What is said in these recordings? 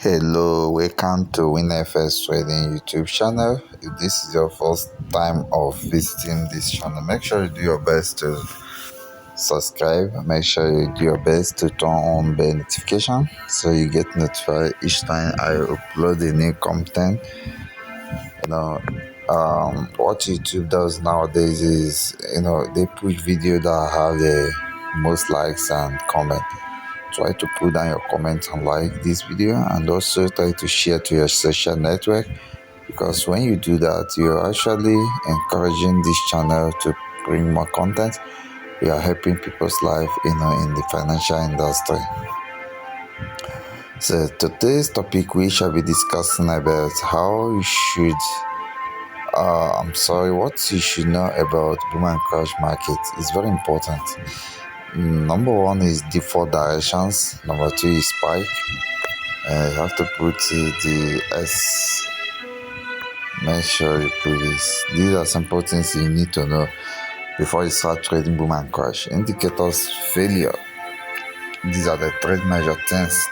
Hello, welcome to WINFXTRADING YouTube channel. If this is your first time of visiting this channel, make sure you do your best to subscribe. Make sure you do your best to turn on the notification so you get notified each time I upload a new content. What YouTube does nowadays is, they push video that have the most likes and comment. Try to put down your comments and like this video, and also try to share to your social network, because when you do that, you're actually encouraging this channel to bring more content. We are helping people's life in the financial industry. So today's topic, we shall be discussing about how you should what you should know about boom and crash market. It's very important. Number one is default directions. Number two is spike. You have to put the S. Make sure you put this. These are simple things you need to know before you start trading boom and crash. Indicators, failure. These are the trade measure things.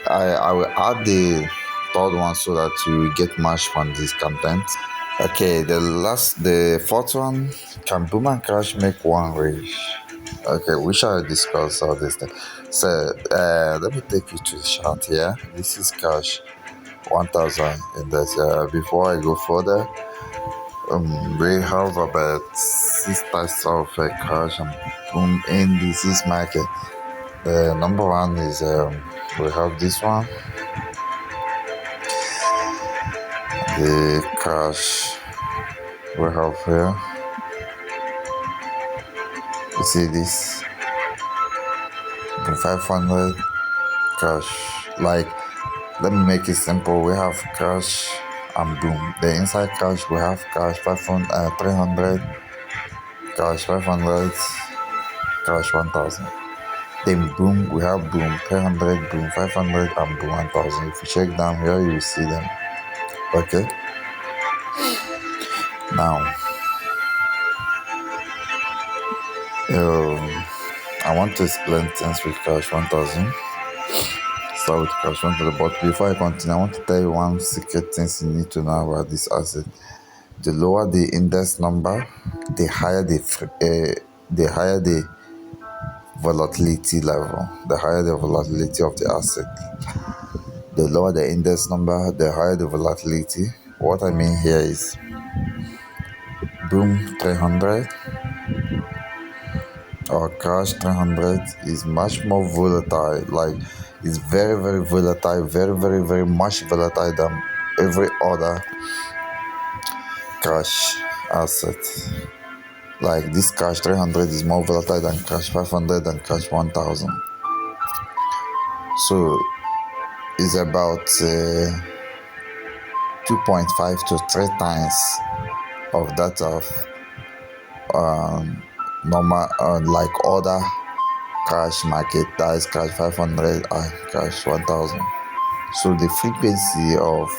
I will add the third one so that you will get much from this content. Okay, the fourth one, can boom and crash make one rage? Okay, we shall discuss all this thing. So let me take you to the chart here. This is cash 1000 in that. Before I go further, we have about 6 types of cash and boom indices market. Number one is we have this one, the cash we have here. You see this 500 cash. Like, let me make it simple. We have cash and boom. The inside cash, we have cash 500, 300, cash 500, cash 1000. Then boom, we have boom 300, boom 500, and boom 1000. If you check down here, you will see them. Okay. Now, I want to explain things with cash 1000. Start with cash 1000. But before I continue, I want to tell you one secret things you need to know about this asset. The lower the index number, the higher the volatility level, the higher the volatility of the asset. The lower the index number, the higher the volatility. What I mean here is boom 300 or cash 300 is much more volatile. Like, it's very, very volatile, very, very, very much volatile than every other cash asset. Like, this cash 300 is more volatile than cash 500 and cash 1000. So it's about 2.5 to 3 times of that of normal, like other cash market, that is cash 500 and cash 1000. So the frequency of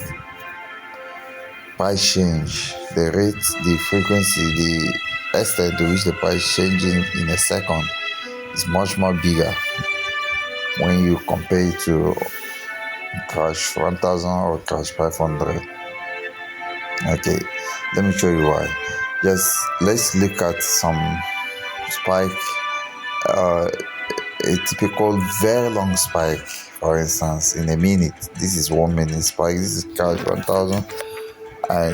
price change, the rate, the frequency, the extent to which the price changing in a second is much more bigger when you compare it to cash 1000 or cash 500. Okay, let me show you why. Let's look at some spike, a typical very long spike. For instance, in a minute, this is 1 minute spike. This is cash 1000.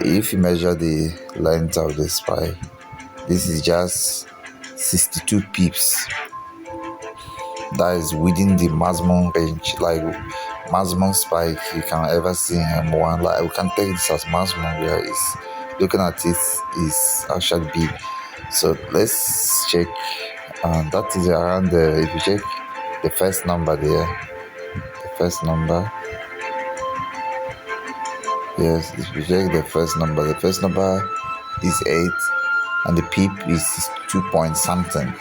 If you measure the length of the spike, this is just 62 pips. That is within the maximum range, like maximum spike you can ever see in M1. Like, we can take this as maximum, where it's looking at it is actually big. So let's check, and that is around if you check the first number there, the first number. Yes, if you check the first number is 8, and the peep is 2 point something.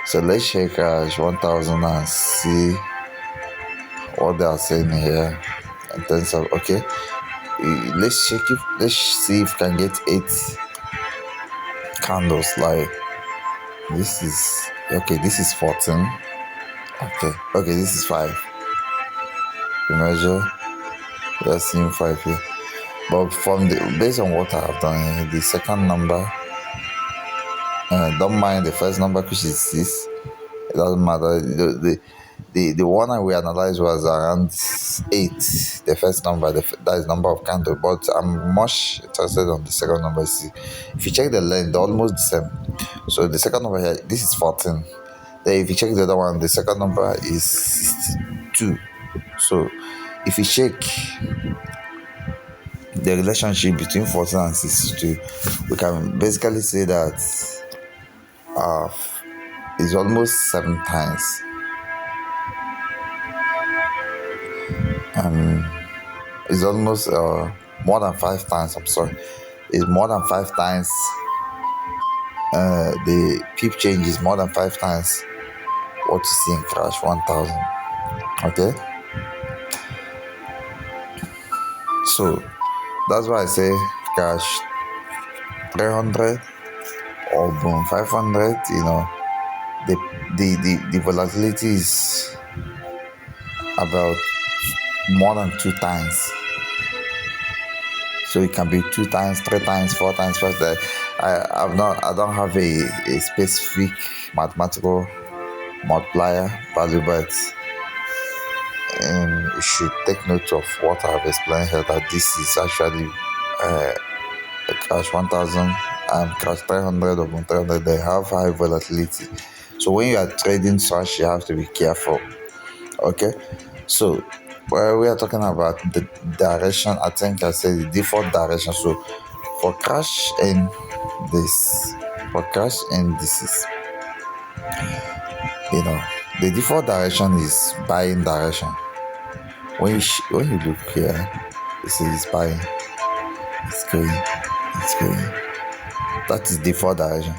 So let's check cash 1000 and see what they are saying here in terms of, okay, let's see if we can get 8 candles. Like, this is 14. Okay, this is 5. you measure, we are seeing 5 here. But based on what I have done here, the second number, don't mind the first number, which is 6. It doesn't matter. The one we analyzed was around 8. The first number, that is number of candle. But I'm much interested on the second number. See, if you check the length, they're almost the same. So the second number here, this is 14. Then if you check the other one, the second number is 62. So if you check the relationship between 14 and 62, we can basically say that it's almost 7 times. It's almost more than 5 times. I'm sorry. It's more than 5 times. The peep change is more than 5 times what you see in Crash 1000. Okay? So that's why I say Crash 300 or Boom 500, the volatility is about more than 2 times. So it can be 2 times, 3 times, 4 times, 5 times. I don't have a specific mathematical multiplier value, but you should take note of what I have explained here, that this is actually Crash 1000 and Crash 300 or 300. They have high volatility. So when you are trading such, you have to be careful. Okay, so we are talking about the direction. I think I said the default direction. So for Crash and this, the default direction is buying direction. When you look here, you see it's buying, it's going. That is default direction.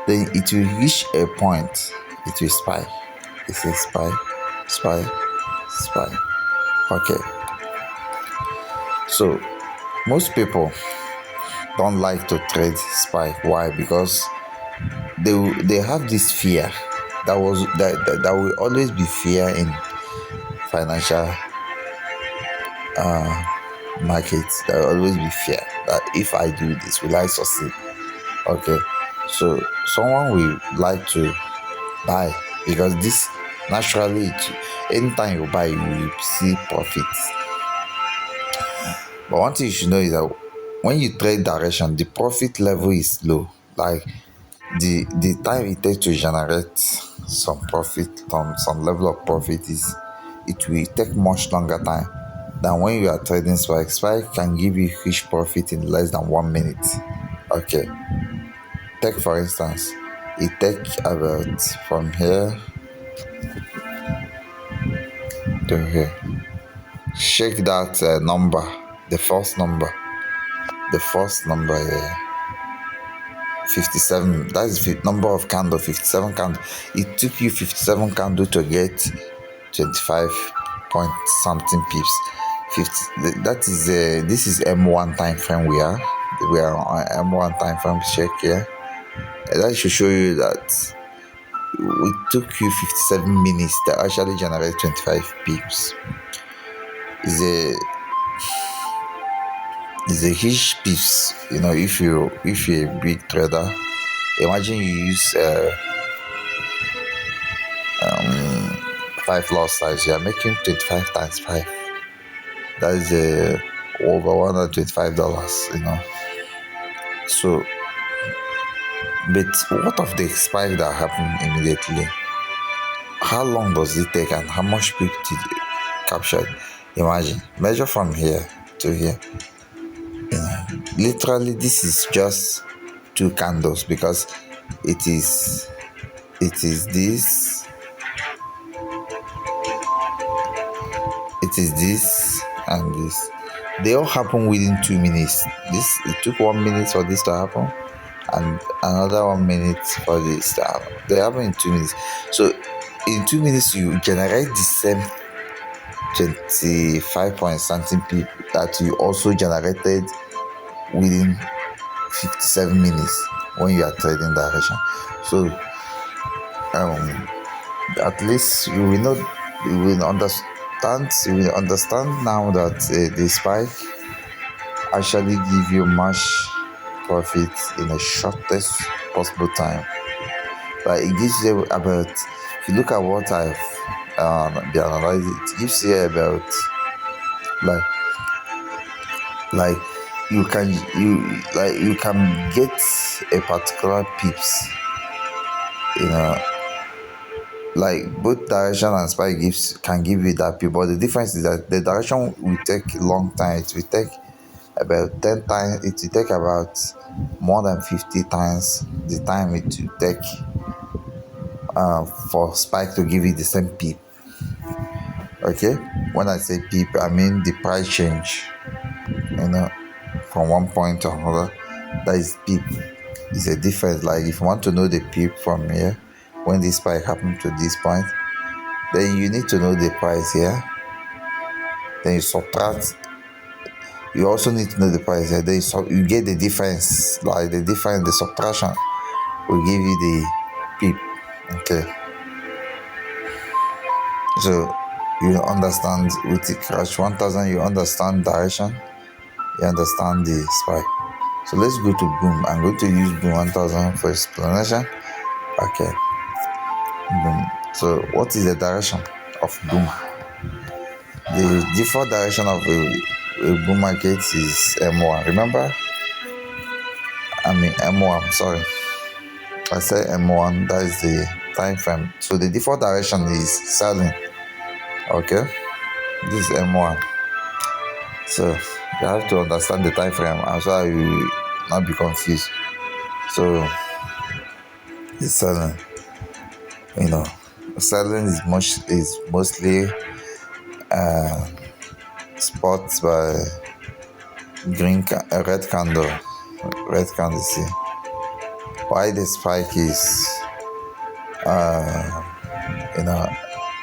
Then it will reach a point, it will spy. It says spy. Okay. So most people don't like to trade spy. Why? Because they have this fear that will always be fear in financial markets. There will always be fear that if I do this, will I succeed? Okay, so someone will like to buy, because this naturally, anytime you buy, you will see profits. But one thing you should know is that when you trade direction, the profit level is low. Like the time it takes to generate some profit, some level of profit, it will take much longer time than when you are trading spike. Spike can give you huge profit in less than 1 minute. Okay, take for instance, it takes about from here to here. Check that number, the first number here, 57. That is the number of candle, 57 candle. It took you 57 candle to get 25 point something pips. 50. That is this is M1 time frame. We are on M1 time frame. Check here. That should show you that it took you 57 minutes to actually generate 25 pips. Is a huge piece. If you're a big trader, imagine you use 5 lot size. You are making 25 times 5. That is over $125. So, but what of the spike that happened immediately? How long does it take, and how much people did it capture? Imagine, measure from here to here. Literally, this is just 2 candles, because it is this and this. They all happen within 2 minutes. It took 1 minute for this to happen, and another 1 minute for this to happen. They happen in 2 minutes. So in 2 minutes you generate the same 25 point something people that you also generated within 57 minutes when you are trading direction. So at least you will you will understand now that the spike actually give you much profit in the shortest possible time. Like it gives you about, if you look at what I've been analyzing, it gives you about like like you can get a particular pips, you know, like both direction and spike can give you that pip, but the difference is that the direction will take a long time. It will take about 10 times, it will take about more than 50 times the time it will take for spike to give you the same peep. Okay, when I say peep, I mean the price change, you know, from one point to another. That is peep. It's a difference. Like if you want to know the peep from here, when this spike happened to this point, then you need to know the price here. Then you subtract. You also need to know the price here. Then you get the difference. Like the subtraction will give you the peep. Okay. So you understand with the crash 1000, you understand direction, you understand the spike. So let's go to Boom. I'm going to use Boom 1000 for explanation. Okay. Boom. So what is the direction of Boom? The default direction of a Boom market is M1. Remember? I mean M1, sorry. I say M1, that is the time frame. So the default direction is selling. Okay. This is M1. So you have to understand the time frame, and so you will not be confused. So it's selling. You know, selling is mostly spots by red candle. See why the spike is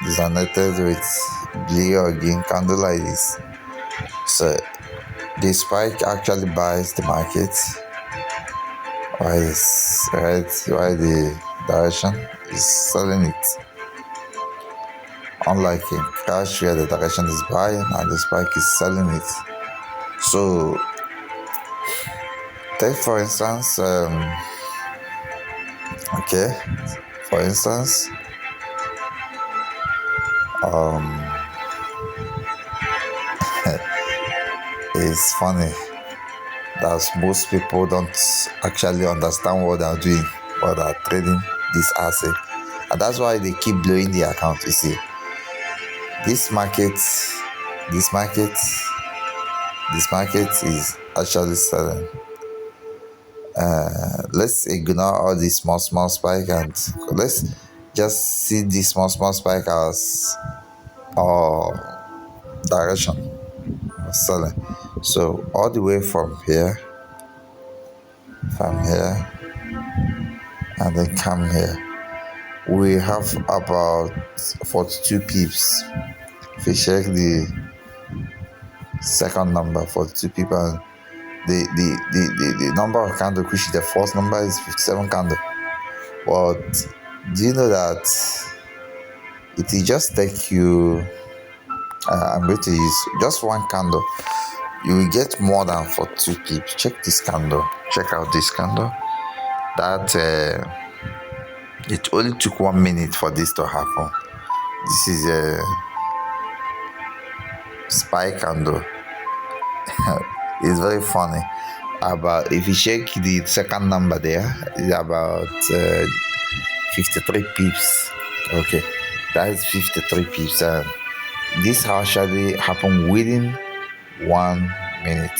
designated with blue or green candle like this. So the spike actually buys the market, while it's red, while the direction is selling it. Unlike in cash where the direction is buying and the spike is selling it. So take for instance, it's funny that most people don't actually understand what they're doing, what they're trading this asset, and that's why they keep blowing the account. You see, this market is actually selling. Let's ignore all these small spike and let's just see this small spike as direction of selling. So all the way from here, and then come here, we have about 42 pips. If you check the second number, 42 pips, and the number of candle, which is the first number, is 57 candle. But do you know that it will just take you, I'm going to use just one candle, you will get more than 42 pips. Check this candle, check out this candle, that it only took 1 minute for this to happen. This is a spike candle. It's very funny. About, if you check the second number there, it's about 53 pips. Okay, that is 53 pips. This actually happened within 1 minute.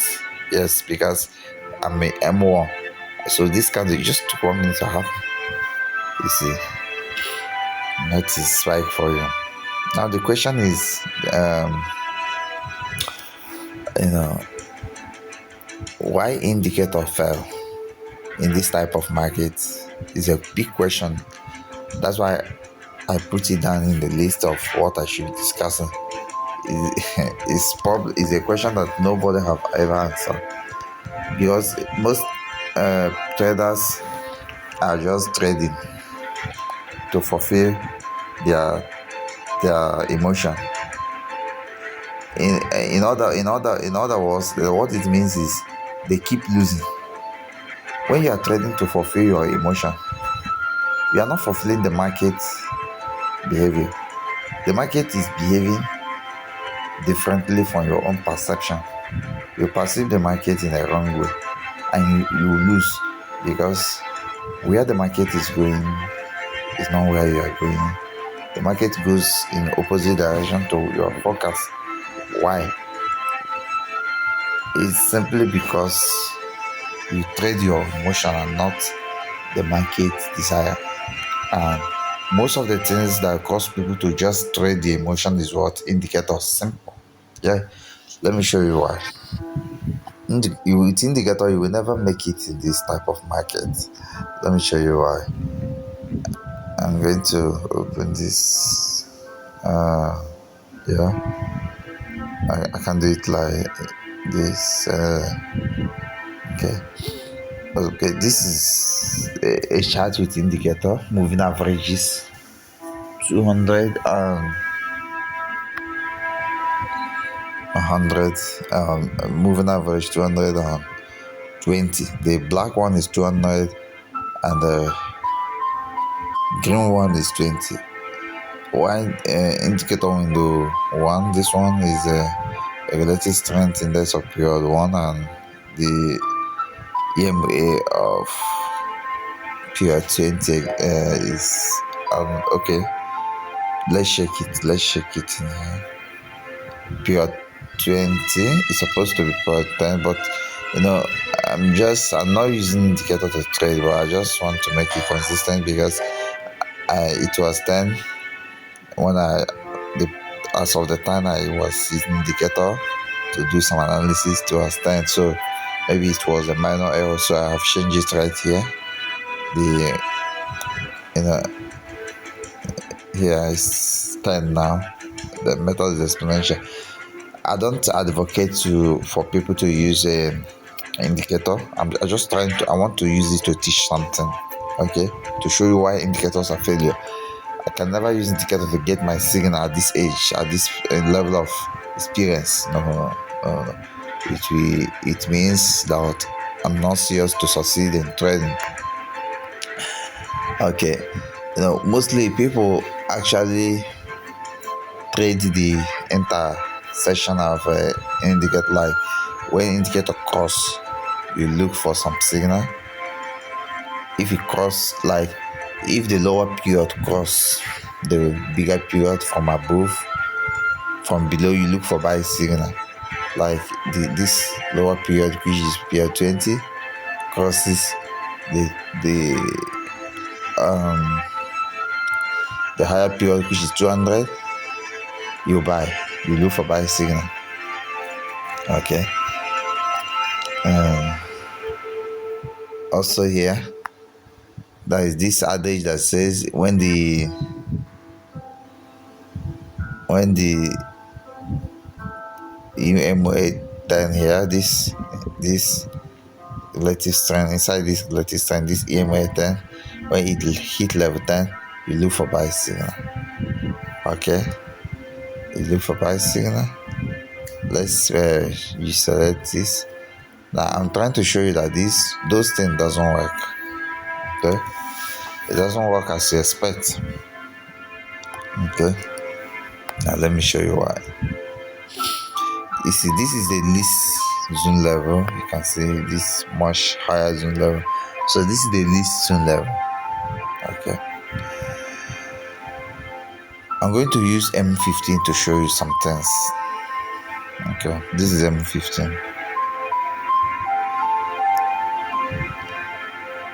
Yes, because I'm a M1. So this candle just took 1 minute to happen. You see, that is spike for you. Now the question is, why indicator fell in this type of market is a big question. That's why I put it down in the list of what I should be discussing. It's a question that nobody have ever answered, because most traders are just trading to fulfill their emotion. In other words, what it means is they keep losing. When you are trading to fulfill your emotion, you are not fulfilling the market behavior. The market is behaving differently from your own perception. You perceive the market in a wrong way, and you lose, because where the market is going is not where you are going. The market goes in opposite direction to your forecast. Why? It's simply because you trade your emotion and not the market desire. And most of the things that cause people to just trade the emotion is what? Indicators. Simple. Yeah. Let me show you why. With indicator, you will never make it in this type of market. Let me show you why. I'm going to open this. Yeah. I can do it like this. Okay, this is a chart with indicator. Moving averages 200 and 100. Moving average 220. The black one is 200 and the green one is 20. One indicator window 1. This one is a relative strength index of period 1, and the EMA of period 20 is okay. Let's check it in here. Period 20 is supposed to be period 10, but I'm not using indicator to trade, but I just want to make it consistent, because it was 10 when as of the time I was using indicator to do some analysis. It was 10, so maybe it was a minor error, so I have changed it right here. Here is 10 now. The method is exponential. I don't advocate for people to use an indicator. I want to use it to teach something, okay, to show you why indicators are failure. I can never use indicator to get my signal at this age, at this level of experience. No. It means that I'm not serious to succeed in trading. Okay, mostly people actually trade the intersection of indicator. Like when indicator cross, you look for some signal. If it cross, like if the lower period cross the bigger period from above, from below you look for buy signal. Like this lower period, which is period 20, crosses the higher period, which is 200, you look for buy signal. Okay. Also here, there is this adage that says when the EMA 10 here, this relative strength, inside this relative strength, this EMA 10, when it hit level 10, you look for buy signal. Okay, you look for buy signal. Let's you select this. Now I'm trying to show you that those things doesn't work. Okay, it doesn't work as you expect. Okay, now let me show you why. You see, this is the least zone level. You can see this much higher zone level. So this is the least zone level. Okay, I'm going to use M15 to show you some things. Okay, this is M15.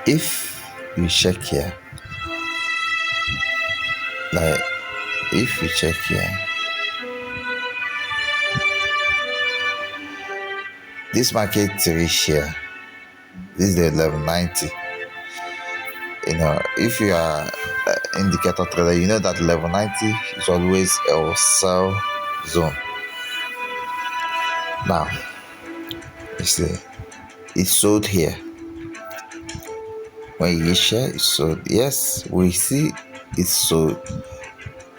If you check here, this market reach here. This is the 1190. If you are indicator trader, you know that 1190 is always a sell zone. Now, you see, it's sold here. When you share, it's sold. Yes, we see it's sold.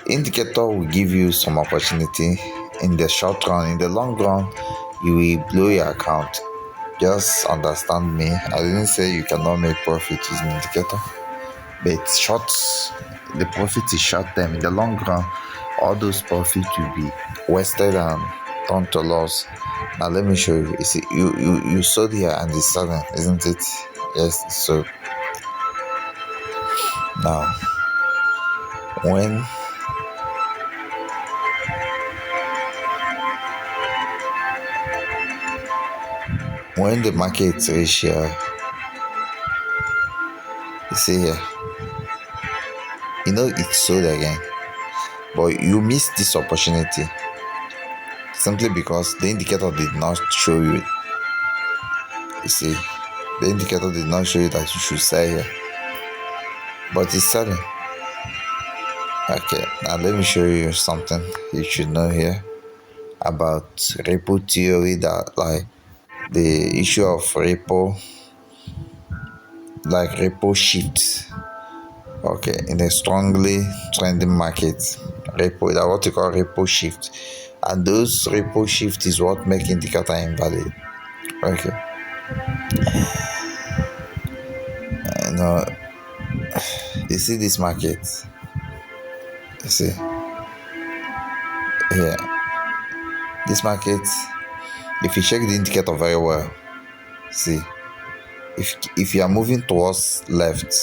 Indicator will give you some opportunity in the short run. In the long run, you will blow your account. Just understand me. I didn't say you cannot make profit using indicator, but the profit is short term. In the long run, all those profits will be wasted and turned to loss. Now let me show you. You see, you sold here and it's selling, isn't it? Yes. So now when the market reach here, you see here, it's sold again, but you missed this opportunity simply because the indicator did not show you. You see, the indicator did not show you that you should sell here, but it's selling. Okay, now let me show you something you should know here about repo theory, that like the issue of repo shift. Okay, in a strongly trending market, repo, that what you call repo shift, and those repo shift is what make indicator invalid. Okay, you see this market, you see here, this market, if you check the indicator very well, see, if you are moving towards right,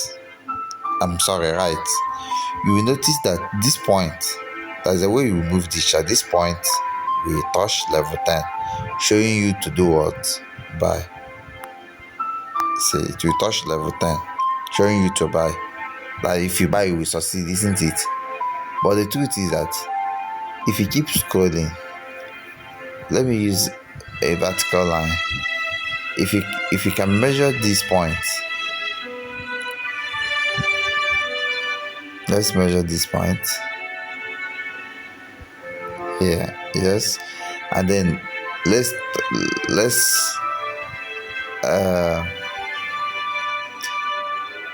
you will notice that this point, that's the way you move this chart, this point will touch level 10, showing you to do what? Buy. See, it will touch level 10, showing you to buy. That if you buy, you will succeed, isn't it? But the truth is that if you keep scrolling, let me use a vertical line. If you can measure this point, let's measure this point here, yes, and then let's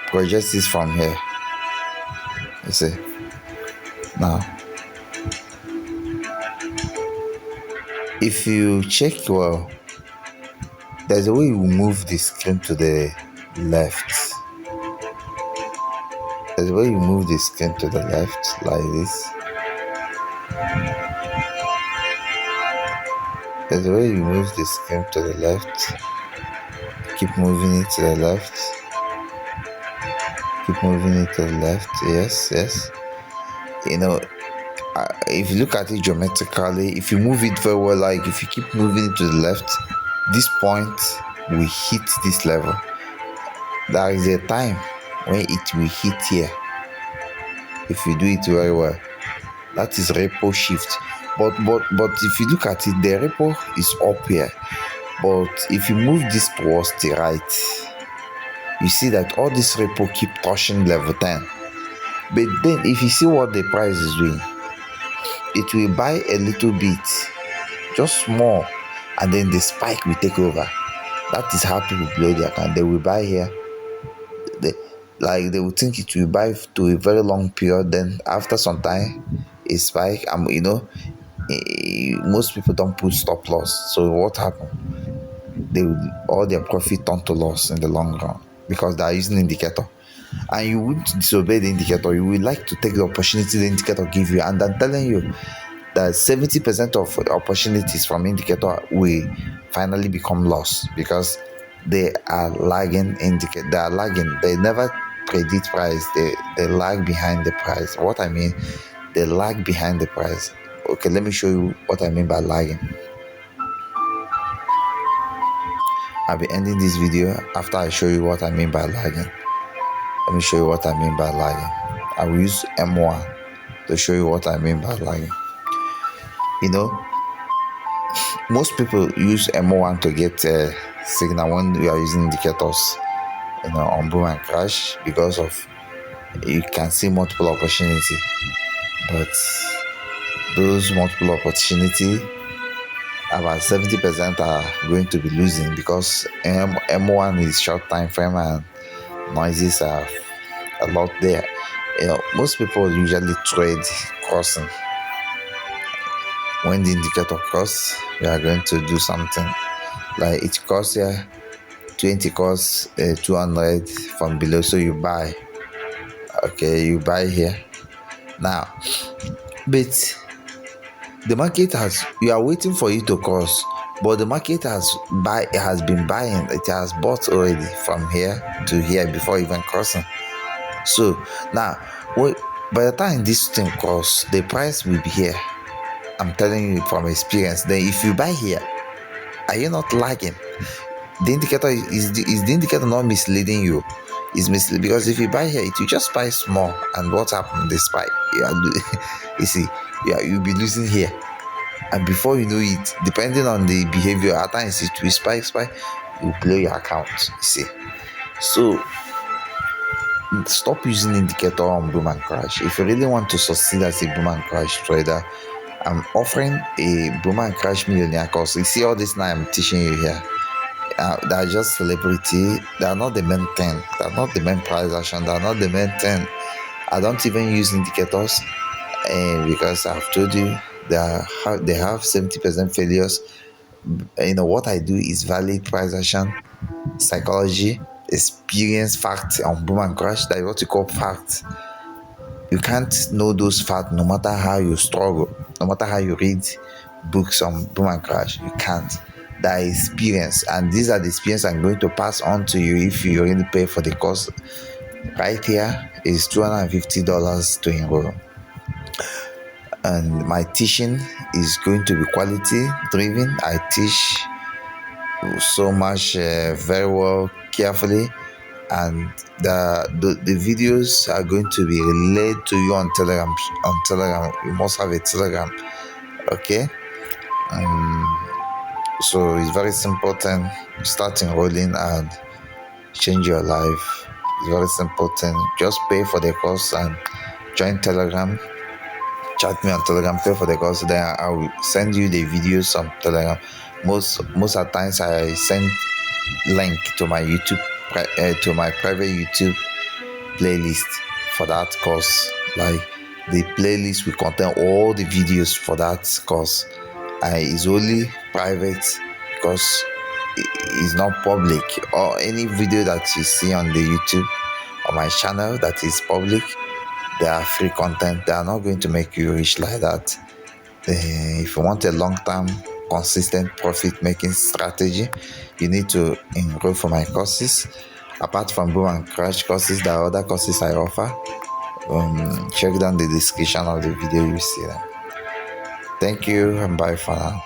project this from here. You see, now if you check well, there's a way you move the screen to the left. There's a way you move the screen to the left like this. There's a way you move the screen to the left. Keep moving it to the left. Keep moving it to the left. Yes. If you look at it geometrically, if you move it very well, like if you keep moving it to the left, this point will hit this level. There is a time when it will hit here. If you do it very well, that is repo shift. But if you look at it, the repo is up here. But if you move this towards the right, you see that all this repo keep touching level 10. But then if you see what the price is doing, it will buy a little bit, just small, and then the spike will take over. That is how people blow their account. They will buy here. They will think it will buy to a very long period. Then after some time, a spike. Most people don't put stop loss. So what happened? All their profit turn to loss in the long run because they are using indicator. And you wouldn't disobey the indicator. You would like to take the opportunity the indicator give you. And I'm telling you that 70% of opportunities from indicator will finally become loss because they are lagging. They are lagging. They never predict price. They lag behind the price. What I mean, they lag behind the price. Okay, let me show you what I mean by lagging. I'll be ending this video after I show you what I mean by lagging. Let me show you what I mean by lagging. I will use M1 to show you what I mean by lagging. Most people use M1 to get a signal when we are using indicators, on boom and crash, because of you can see multiple opportunity. But those multiple opportunity, about 70% are going to be losing because M1 is short time frame and noises are a lot there. Most people usually trade crossing. when the indicator cross, we are going to do something like it costs here 20 costs 200 from below, so you buy. Okay, you buy here now, but the market you are waiting for it to cross, but the market has been buying. It has bought already from here to here before even crossing. So now by the time this thing cross, the price will be here. I'm telling you from experience. Then if you buy here, are you not lagging? The indicator is the indicator not misleading you? Is misleading, because if you buy here, it will just spike small, and what happened? The spike, you see, you'll be losing here, and before you know it, depending on the behavior, at times it will spike, you blow your account. You see, so stop using indicator on boom and crash. If you really want to succeed as a boom and crash trader, I'm offering a boom and crash millionaire course. You see all this now I'm teaching you here. They are just celebrity. They are not the main thing. They are not the main price action. They are not the main thing. I don't even use indicators, because I've told you they have 70% failures. What I do is valid price action, psychology, experience, fact on boom and crash. That is what you call facts. You can't know those facts no matter how you struggle, no matter how you read books on boom and crash. You can't. That experience, and these are the experience I'm going to pass on to you if you really pay for the course. Right here is $250 to enroll, and my teaching is going to be quality driven. I teach so much very well, carefully, and the videos are going to be relayed to you on Telegram. You must have a Telegram. Okay. So it's very simple thing. Start enrolling and change your life. It's very simple thing. Just pay for the course and join Telegram. Chat me on Telegram, pay for the course. Then I will send you the videos on Telegram. Most of the times I send link to my YouTube, to my private YouTube playlist for that course. Like the playlist will contain all the videos for that course. It's only private because it's not public. Or any video that you see on the YouTube or my channel that is public, they are free content. They are not going to make you rich like that. If you want a long-term consistent profit making strategy, you need to enroll for my courses. Apart from boom and crash courses, there are other courses I offer. Check down the description of the video, you see them. Thank you, and bye for now.